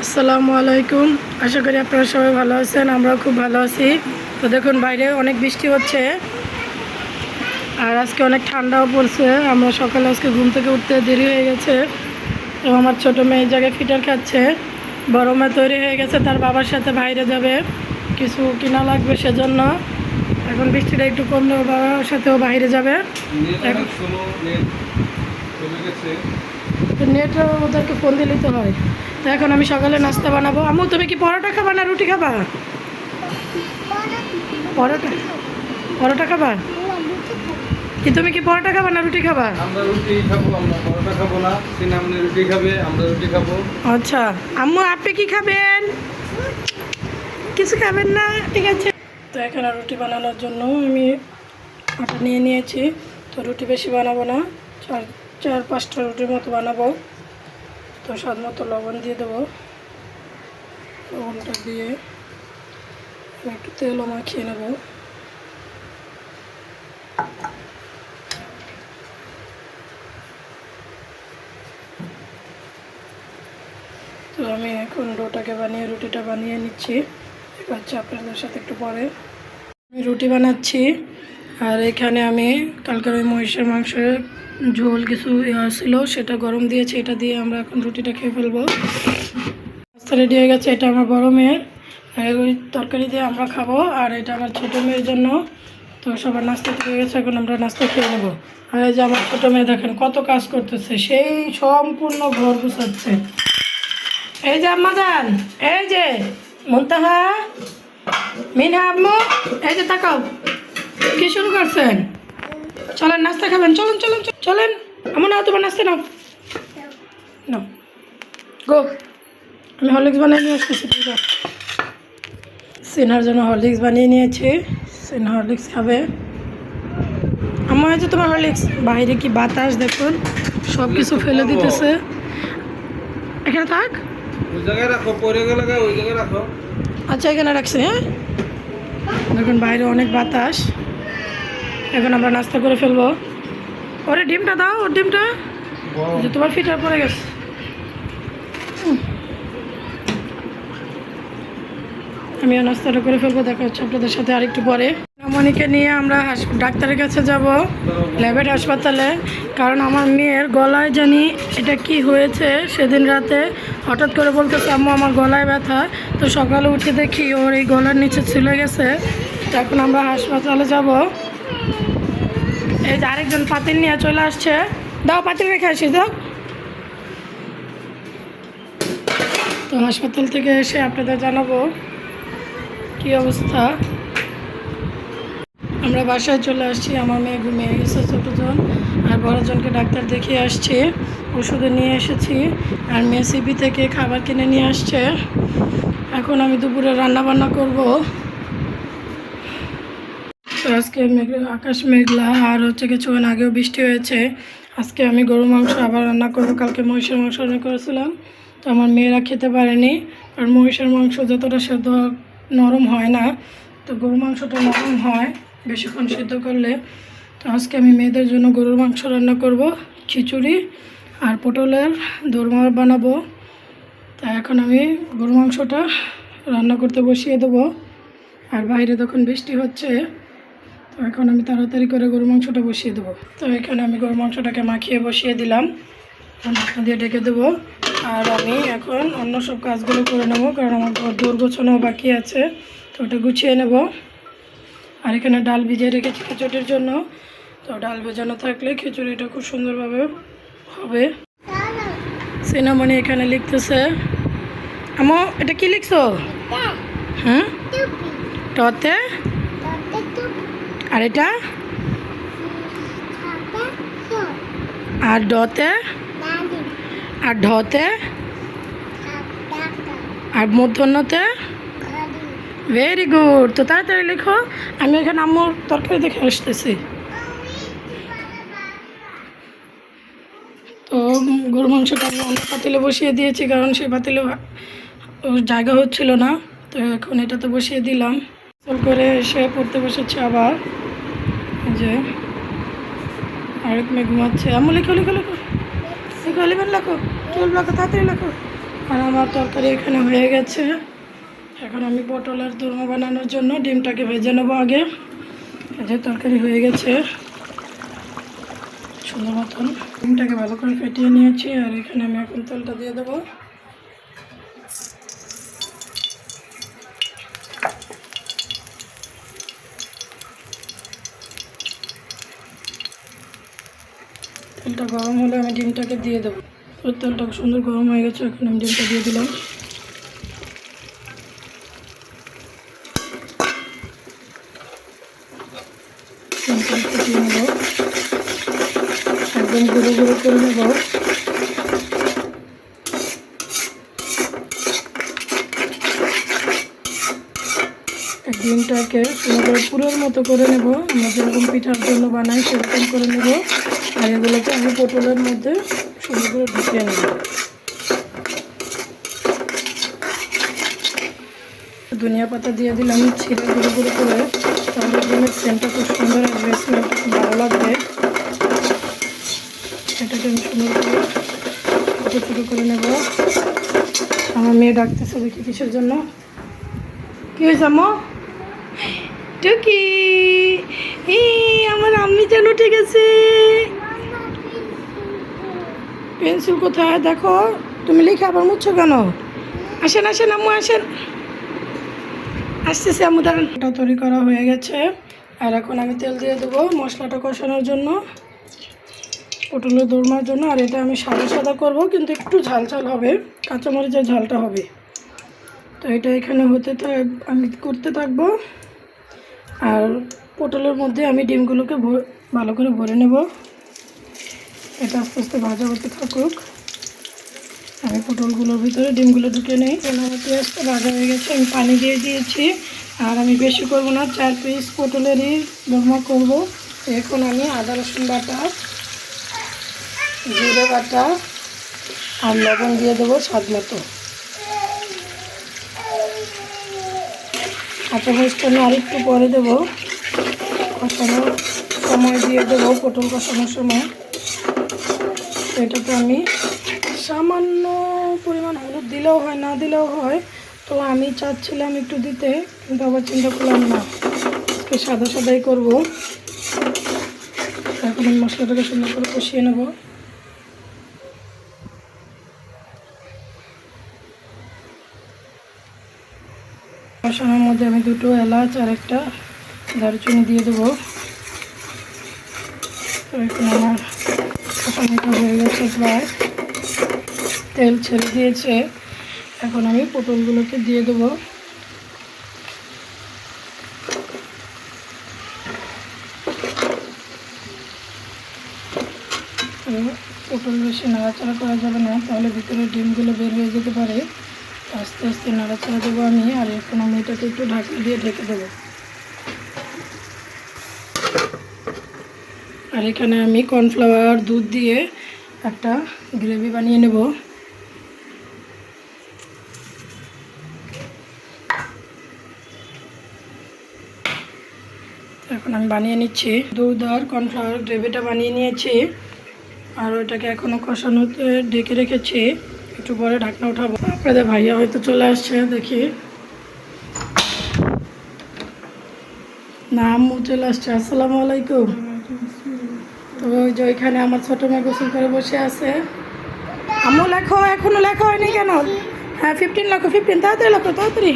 আসসালামু আলাইকুম। আশা করি আপনারা সবাই ভালো আছেন, আমরাও খুব ভালো আছি। তো দেখুন বাইরে অনেক বৃষ্টি হচ্ছে আর আজকে অনেক ঠান্ডাও পড়ছে। আমরা সকালে আজকে ঘুম থেকে উঠতে দেরি হয়ে গেছে। তো আমার ছোটো মেয়ে এই জায়গায় ফিটার খাচ্ছে, বড় মেয়ে তৈরি হয়ে গেছে, তার বাবার সাথে বাইরে যাবে, কিছু কিনা লাগবে সেজন্য। এখন বৃষ্টিটা একটু কমলে ওর বাবার সাথেও বাইরে যাবে। নেট ওদেরকে ফোন দিলেই তো হয়। তো এখন আমি সকালে নাস্তা বানাবো। আম্মু তুমি কি পরোটা খাবা না রুটি খাবা? পরোটা পরোটা খাবা কি? তুমি কি পরোটা খাবা না রুটি খাবা? আমরা রুটি খাবো, আমরা পরোটা খাবো না। সিনামনি রুটি খাবে, আমরা রুটি খাবো। আচ্ছা আম্মু আপনি কি খাবেন? কিছু খাবেন না? ঠিক আছে। তো এখানে রুটি বানানোর জন্য আমি আটা নিয়ে নিয়েছি। তো রুটি বেশি বানাবো না, চার পাঁচটা রুটির মতো বানাবো। তো স্বাদ মতো লবণ দিয়ে দেবো। লবণটা দিয়ে একটু তেলও মাখিয়ে নেব। তো আমি এখন ডোটাকে বানিয়ে রুটিটা বানিয়ে নিচ্ছি। এবার আপনাদের সাথে একটু পরে আমি রুটি বানাচ্ছি। আর এখানে আমি কালকের ওই মহিষের মাংসের ঝোল কিছু ছিল, সেটা গরম দিয়েছি। এটা দিয়ে আমরা এখন রুটিটা খেয়ে ফেলবো। নাস্তা রেডি হয়ে গেছে। এটা আমার বড় মেয়ের, ওই তরকারি দিয়ে আমরা খাবো। আর এটা আমার ছোটো মেয়ের জন্য। তো সবার নাস্তা হয়ে গেছে, এখন আমরা নাস্তা খেয়ে নেবো। আর এই যে আমার ছোটো মেয়ে দেখেন কত কাজ করতেছে, সেই সম্পূর্ণ ঘর গুছাচ্ছে। এই যে আম্মাজান, এই যে মুনতাহা, মিনহা আম্মু, এই যে তাকাও কি শুরু করছেন। চলেন নাস্তা খাবেন, চলেন চলেন চলেন। আমার নাও, তোমার নাস্তা নাও নাও, গো। আমি হরলিক্স বানিয়ে নিয়ে আসতেছি। সিনহার জন্য হরলিক্স বানিয়ে নিয়েছি। সিনহা হরলিক্স খাবে। আমার হয়েছে তোমার হরলিক্স। বাইরে কি বাতাস দেখুন, সব কিছু ফেলে দিতেছে। এখানে থাক, ওই জায়গায় রাখো, পরে গেলে ওই জায়গায় রাখো। আচ্ছা এখানে রাখছি। হ্যাঁ দেখুন বাইরে অনেক বাতাস। এখন আমরা নাস্তা করে ফেলবো। ওরে ডিমটা দাও, ওর ডিমটা যে তোমার ফিটার পড়ে গেছে। আমিও নাস্তাটা করে ফেলবো। দেখা হচ্ছে আপনাদের সাথে আরেকটু পরে। মনিকে নিয়ে আমরা ডাক্তারের কাছে যাব, ল্যাবেট হাসপাতালে। কারণ আমার মেয়ের গলায় জানি এটা কি হয়েছে। সেদিন রাতে হঠাৎ করে বলতেছে আম্মু আমার গলায় ব্যথা। তো সকালে উঠে দেখি ওর এই গলার নিচে ছিলে গেছে। তো এখন আমরা হাসপাতালে যাব। এই যে আরেকজন পাতিল নিয়ে চলে আসছে। দাও পাতিল রেখে আসি দাও। তো হাসপাতাল থেকে এসে আপনাদের জানাবো কি অবস্থা। আমরা বাসায় চলে আসছি। আমার মেয়ে ঘুমিয়ে গেছে, ছোটোজন। আর বড়জনকে ডাক্তার দেখিয়ে আসছি, ওষুধে নিয়ে এসেছি। আর মেয়ে সিবি থেকে খাবার কিনে নিয়ে আসছে। এখন আমি দুপুরে রান্না বান্না করব। তো আজকে আকাশ মেঘলা, আর হচ্ছে কিছুক্ষণ আগেও বৃষ্টি হয়েছে। আজকে আমি গরু মাংস আবার রান্না করবো। কালকে মহিষের মাংস রান্না করেছিলাম, তো আমার মেয়েরা খেতে পারেনি। আর মহিষের মাংস যতটা সেদ্ধ নরম হয় না, তো গরুর মাংসটা নরম হয় বেশিক্ষণ সিদ্ধ করলে। তো আজকে আমি মেয়েদের জন্য গরুর মাংস রান্না করব, খিচুড়ি আর পটলের দোরমা বানাবো। তা এখন আমি গরুর মাংসটা রান্না করতে বসিয়ে দেবো। আর বাইরে তখন বৃষ্টি হচ্ছে, তো এখন আমি তাড়াতাড়ি করে গরুর মাংসটা বসিয়ে দেবো। তো এখানে আমি গরুর মাংসটাকে মাখিয়ে বসিয়ে দিলাম, ঢাকনা দিয়ে ঢেকে দেবো। আর আমি এখন অন্য সব কাজগুলো করে নেবো, কারণ আমার দৌড় গোছানো বাকি আছে। তো ওটা গুছিয়ে নেব। আর এখানে ডাল ভিজিয়ে রেখেছি খিচুড়ির জন্য। তো ডাল ভেজানো থাকলে খিচুড়িটা খুব সুন্দরভাবে হবে। সিনামণি এখানে লিখতেছে। আমো এটা কি লিখছো? হ্যাঁ টতে, আর এটা আর ডতে, আর ঢতে, আর মূর্ধন্যতে। Very good. তো তাড়াতাড়ি লেখো, আমি এখানে আম্মুর তরকারি দেখে আসতেছি। তো গরু মাংসটা আমি অন্য পাতিলে বসিয়ে দিয়েছি, কারণ সেই পাতিলে জায়গা হচ্ছিল না। তো এখন এটাতে বসিয়ে দিলাম। চল করে এসে পড়তে বসেছে আবার। যে আরেক মেয়ে ঘুমাচ্ছে। আম্মু লেখো লেখো লেখো লেখো, লেখো লেখো, 12 লেখো, তাড়াতাড়ি লেখো। আর আমার তরকারি এখানে হয়ে গেছে। এখন আমি পটলের দোরমা বানানোর জন্য ডিমটাকে ভেজে নেবো আগে। এই যে তরকারি হয়ে গেছে সুন্দর মতন। ডিমটাকে ভালো করে ফেটিয়ে নিয়েছি আর এখানে আমি এখন তেলটা দিয়ে দেবো। তেলটা গরম হলে আমি ডিমটাকে দিয়ে দেবো। তো তেলটা সুন্দর গরম হয়ে গেছে, এখন আমি ডিমটা দিয়ে দিলাম। ফুটিয়ে নেব, একদম গুঁড়ো গুঁড়ো করে নেব। ডিমটাকে সুন্দর করে পুরোর মতো করে নেব, আমরা যেরকম পিঠার জন্য বানাই সেরকম করে নেব। আর এগুলোকে আমি পটলের মধ্যে সুন্দর করে ঢুকিয়ে নেব। ধনিয়া পাতা দিয়ে দিলাম ছিঁড়ে গুঁড়ো গুঁড়ো করে, তাহলে ডিমের সেন্টটা খুব সুন্দর আসবে, স্মেলটা খুব ভালো লাগবে। এটাকে আমি সুন্দর করে ছোটো ছোটো করে নেব। আমার মেয়ে ডাকতেছে, দেখি কিসের জন্য। কী হয়েছে আম্মু? টুকি, আমার আম্মি যেন উঠে গেছে। পেন্সিল কোথায় দেখো, তুমি লিখে আবার মুছছো কেন? আসেন আসেন আম্মু আসেন। আসতেছে আম্মু, দাঁড়ান। এটা তৈরি করা হয়ে গেছে আর এখন আমি তেল দিয়ে দেবো মশলাটা কষানোর জন্য, পটলের দোরমার জন্য। আর এটা আমি সাদা সাদা করব, কিন্তু একটু ঝাল ঝাল হবে, কাঁচামরিচের ঝালটা হবে। তো এটা এখানে হতে আমি করতে থাকবো। আর পটলের মধ্যে আমি ডিমগুলোকে ভালো করে ভরে নেব। এটা আস্তে আস্তে ভাজা হতে থাকুক, আমি পটলগুলোর ভিতরে ডিমগুলো ঢুকে নেই। আমার পেঁয়াজটা ভাজা হয়ে গেছে, আমি পানি দিয়ে দিয়েছি। আর আমি বেশি করব না, 4 পিস পটলেরই দোরমা করব। এখন আমি আদা রসুন বাটা, জিরে বাটা আর লবণ দিয়ে দেবো স্বাদ মতো। কাঁচামরিচটা আমি আরেকটু পরে দেবো, কষানোর সময় দিয়ে দেবো, পটল কষানোর সময়। এটাতে আমি সামান্য পরিমাণ হলুদ দিলেও হয়, না দিলেও হয়। তো আমি চাচ্ছিলাম একটু দিতে, কিন্তু আবার চিন্তা করলাম না, আজকে সাদা সাদাই করবো। এখন আমি মশলাটাকে সুন্দর করে কষিয়ে নেব। কষানোর মধ্যে আমি 2টো এলাচ আর একটা দারুচিনি দিয়ে দেবো। তো এখন আমার কষানোটা হয়ে গেছে, প্রায় তেল ছেড়ে দিয়েছে। এখন আমি পটলগুলোকে দিয়ে দেবো। পটল বেশি নাড়াচাড়া করা যাবে না, তাহলে ভিতরে ডিমগুলো বের হয়ে যেতে পারে। আস্তে আস্তে নাড়াচাড়া দেবো আমি। আর এখন আমি এটাকে একটু ঢাকনা দিয়ে ঢেকে দেবো। আর এখানে আমি কর্নফ্লাওয়ার দুধ দিয়ে একটা গ্রেভি বানিয়ে নেব। এখন আমি বানিয়ে নিচ্ছি, দুধ আর কর্নফ্লাওয়ার গ্রেভিটা বানিয়ে নিয়েছি। আর ওইটাকে এখনও কষানোতে ঢেকে রেখেছি, একটু পরে ঢাকনা উঠাবো। আপনাদের ভাইয়া হয়তো চলে আসছে, দেখি। না, আম্মু চলে আসছে। আসসালামু আলাইকুম। তো ওই যে ওইখানে আমার ছোটো মেয়ে গোসল করে বসে আছে। আম্মু লেখো, এখনও লেখা হয়নি কেন? হ্যাঁ 15 লেখো, 15 তাড়াতাড়ি লেখো, তাড়াতাড়ি।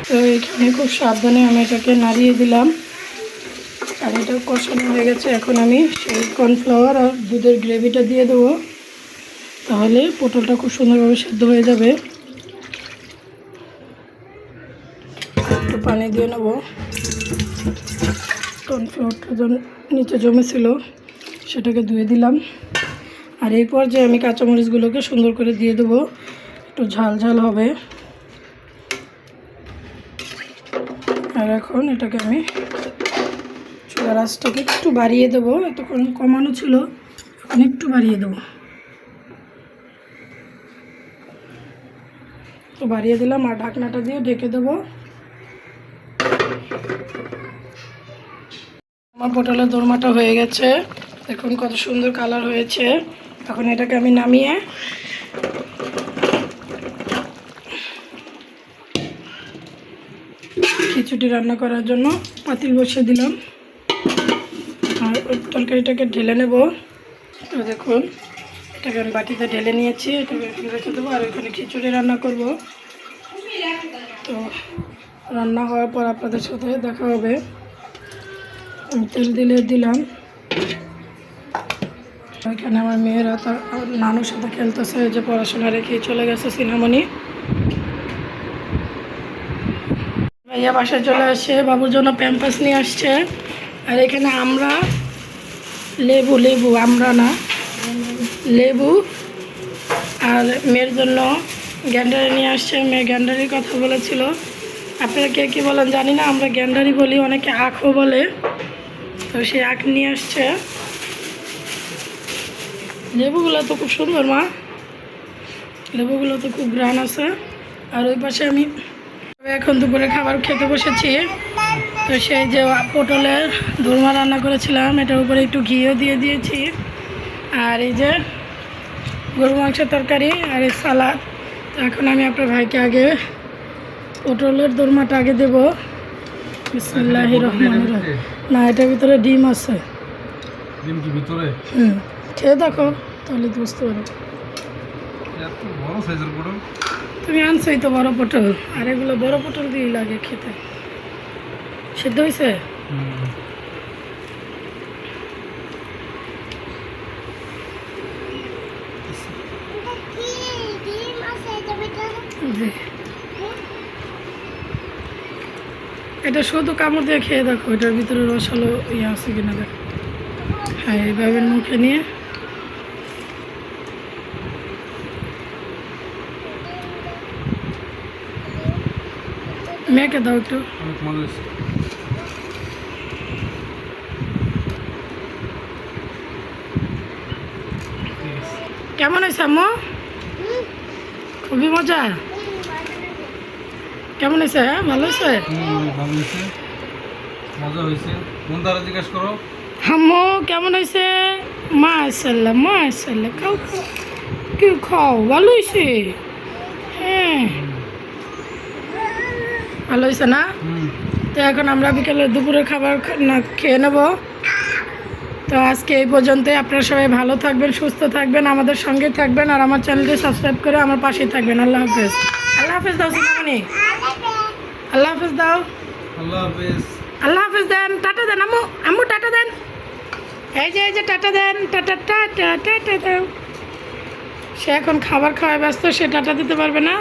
তো এখানে খুব সাবধানে আমি এটাকে নাড়িয়ে দিলাম। আর এটা কষানো হয়ে গেছে, এখন আমি সেই কর্নফ্লাওয়ার আর দুধের গ্রেভিটা দিয়ে দেবো, তাহলে পটলটা খুব সুন্দরভাবে সেদ্ধ হয়ে যাবে। একটু পানি দিয়ে নেব, কর্নফ্লাওয়ারটা নিচে জমেছিল সেটাকে ধুয়ে দিলাম। আর এই পর্যায়ে আমি কাঁচামরিচগুলোকে সুন্দর করে দিয়ে দেবো, একটু ঝাল ঝাল হবে। আর এখন এটাকে আমি চুলার আঁচটাকে একটু বাড়িয়ে দেবো, এতক্ষণ কমানো ছিল, এখন একটু বাড়িয়ে দেবো। তো বাড়িয়ে দিলাম আর ঢাকনাটা দিয়ে ঢেকে দেবো। আমার পটলের দোরমাটা হয়ে গেছে, এখন কত সুন্দর কালার হয়েছে। এখন এটাকে আমি নামিয়ে খিচুড়ি রান্না করার জন্য পাতিল বসিয়ে দিলাম। আর ওই তরকারিটাকে ঢেলে নেব। তো দেখুন, এটাকে আমি বাটিতে ঢেলে নিয়েছি, এটাকে এখন রেখে দেবো। আর এখানে খিচুড়ি রান্না করব। তো রান্না হওয়ার পর আপনাদের সাথে দেখা হবে। আমি তেল দিলাম। এখানে আমার মেয়েরা তার নানুর সাথে খেলতেছে, যে পড়াশোনা রেখে চলে গেছে সিনামণি। ভাইয়া বাসায় চলে আসছে, বাবুর জন্য প্যাম্পাস নিয়ে আসছে। আর এখানে আমরা লেবু আমরা না, লেবু আর মেয়ের জন্য গ্যান্ডারি নিয়ে আসছে। মেয়ে গ্যান্ডারির কথা বলেছিল। আপনারা কে কী বলেন জানি না, আমরা গ্যান্ডারি বলি, অনেকে আখও বলে। তো সেই আখ নিয়ে আসছে। লেবুগুলো তো খুব সুন্দর মা, লেবুগুলো তো খুব গ্রান আছে। আর ওই পাশে আমি এখন দুপুরে খাবার খেতে বসেছি। তো সেই যে পটলের দোরমা রান্না করেছিলাম, এটার উপরে একটু ঘিও দিয়ে দিয়েছি। আর এই যে গরু মাংসের তরকারি আর এই সালাদ। তো এখন আমি আপনার ভাইকে আগে পটলের দোরমাটা আগে দেবো। বিসমিল্লাহির রহমানির রহিম। না, এটার ভিতরে ডিম আছে। ডিম কি ভিতরে? খেয়ে দেখো, তাহলে তো বুঝতে পারো। এত বড় সাইজের পটল? তুমি আনছোই তো বড় পটল, আর এগুলো বড় পটল দিয়েই লাগে খেতে। সিদ্ধ হয়েছে? এটা শুধু কামড় দিয়ে খেয়ে দেখো, এটার ভিতরে রস হলো ইয়ে আছে কিনা দেখো। হ্যাঁ, এইভাবে মুখে নিয়ে মেয়েকে দাও একটু। অনেক মজা হয়েছে। কেমন হয়েছে আম্মু? খুবই মজা। কেমন হয়েছে? হ্যাঁ, ভালো হয়েছে। ভালো হয়েছে, মজা হয়েছে। কোন দ্বারা জিজ্ঞেস করো? আম্মু কেমন হয়েছে? মাশাআল্লাহ মাশাআল্লাহ। খাও খাও, কি খাও, ভালো হয়েছে। হ্যাঁ, ভালো হয়েছে না? তো এখন আমরা বিকেলে দুপুরের খাবার না খেয়ে নেব। তো আজকে এই পর্যন্তই। আপনারা সবাই ভালো থাকবেন, সুস্থ থাকবেন, আমাদের সঙ্গে থাকবেন। আর আমার চ্যানেলটি সাবস্ক্রাইব করে আমার পাশে থাকবেন। আল্লাহ হাফেজ। আল্লাহ হাফেজ দাও সিনামণি। আল্লাহ হাফেজ দাও। আল্লাহ হাফেজ। আল্লাহ হাফেজ দেন, টাটা দেন আম্মু। আম্মু টাটা দেন। এই যে টাটা দেন, টাটা টাটা টাটা দাও। সে এখন খাবার খাওয়ায় ব্যস্ত, সে টাটা দিতে পারবে না।